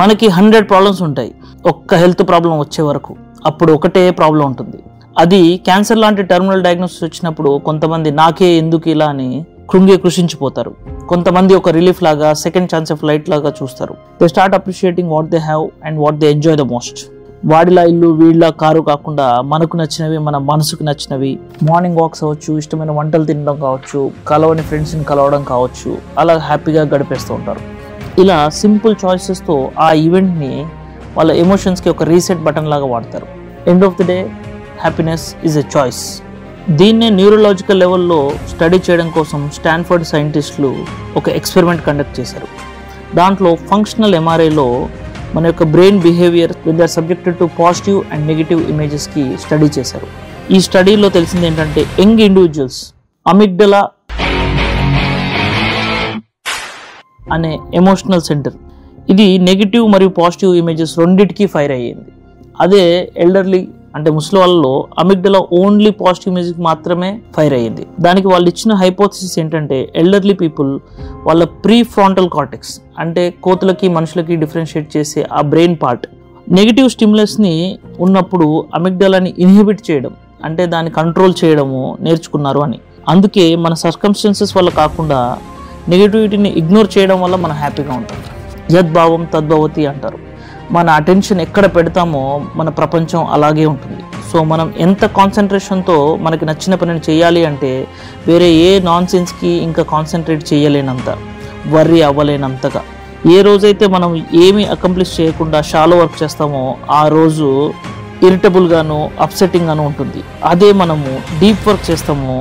మనకి 100 ప్రాబ్లమ్స్ ఉంటాయి ఒక్క హెల్త్ ప్రాబ్లం వచ్చే వరకు. అప్పుడు ఒకటే ప్రాబ్లం ఉంటుంది. అది క్యాన్సర్ లాంటి టెర్మినల్ డయాగ్నోసిస్ వచ్చినప్పుడు కొంతమంది నాకే ఎందుకు ఇలా అని కృషించిపోతారు. కొంతమంది ఒక రిలీఫ్ లాగా, సెకండ్ ఛాన్స్ ఆఫ్ లైట్ లాగా చూస్తారు. They start appreciating what they have and what they enjoy the most. వాడిలా ఇల్లు వీళ్ళ కారు కాకుండా మనకు నచ్చినవి, మన మనసుకు నచ్చినవి, మార్నింగ్ వాక్స్ అవ్వచ్చు, ఇష్టమైన వంటలు తినడం కావచ్చు, కలవని ఫ్రెండ్స్ని కలవడం కావచ్చు, అలా హ్యాపీగా గడిపేస్తూ ఉంటారు. ఇలా సింపుల్ చాయిసెస్తో ఆ ఈవెంట్ని వాళ్ళ ఎమోషన్స్కి ఒక రీసెట్ బటన్ లాగా వాడతారు. End of the day happiness is a choice. దీన్నే న్యూరలాజికల్ లెవెల్లో స్టడీ చేయడం కోసం స్టాన్ఫర్డ్ సైంటిస్టులు ఒక ఎక్స్పెరిమెంట్ కండక్ట్ చేశారు. దాంట్లో ఫంక్షనల్ ఎంఆర్ఐలో మన యొక్క brain behaviour with they are subjected to positive and negative ఇమేజెస్కి స్టడీ చేశారు. ఈ స్టడీలో తెలిసింది ఏంటంటే యంగ్ ఇండివిజువల్స్ అమిగ్డలా అనే ఎమోషనల్ సెంటర్, ఇది నెగిటివ్ మరియు పాజిటివ్ ఇమేజెస్ రెండింటికి ఫైర్ అయ్యింది. అదే ఎల్డర్లీ అంటే ముసలి వాళ్ళలో అమిగ్డలా ఓన్లీ పాజిటివ్ ఇమేజ్కి మాత్రమే ఫైర్ అయ్యింది. దానికి వాళ్ళు ఇచ్చిన హైపోథసిస్ ఏంటంటే ఎల్డర్లీ పీపుల్ వాళ్ళ ప్రీ ఫ్రాంటల్ కార్టెక్స్ అంటే కోతులకి మనుషులకి డిఫరెన్షియేట్ చేసే ఆ బ్రెయిన్ పార్ట్ నెగిటివ్ స్టిమ్యులస్ని ఉన్నప్పుడు అమిగ్డలాని ఇన్హిబిట్ చేయడం అంటే దాన్ని కంట్రోల్ చేయడము నేర్చుకున్నారు అని. అందుకే మన సర్కమ్స్టెన్సెస్ వల్ల కాకుండా నెగిటివిటీని ఇగ్నోర్ చేయడం వల్ల మనం హ్యాపీగా ఉంటాం. యద్భావం తద్భవతి అంటారు. మన అటెన్షన్ ఎక్కడ పెడతామో మన ప్రపంచం అలాగే ఉంటుంది. సో మనం ఎంత కాన్సన్ట్రేషన్తో మనకి నచ్చిన పనిని చేయాలి అంటే వేరే ఏ నాన్ సెన్స్కి ఇంకా కాన్సన్ట్రేట్ చేయలేనంత, వర్రీ అవ్వలేనంతగా. ఏ రోజైతే మనం ఏమీ అకంప్లిష్ చేయకుండా షాలో వర్క్ చేస్తామో ఆ రోజు ఇరిటబుల్గాను అప్సెట్టింగ్గాను ఉంటుంది. అదే మనము డీప్ వర్క్ చేస్తామో,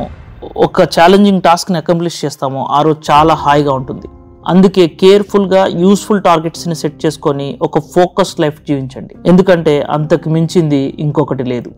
ఒక ఛాలెంజింగ్ టాస్క్ని అకంప్లిష్ చేస్తామో ఆ రోజు చాలా హాయిగా ఉంటుంది. అందుకే కేర్ఫుల్గా యూస్ఫుల్ టార్గెట్స్ని సెట్ చేసుకొని ఒక ఫోకస్డ్ లైఫ్ జీవించండి. ఎందుకంటే అంతకు మించింది ఇంకొకటి లేదు.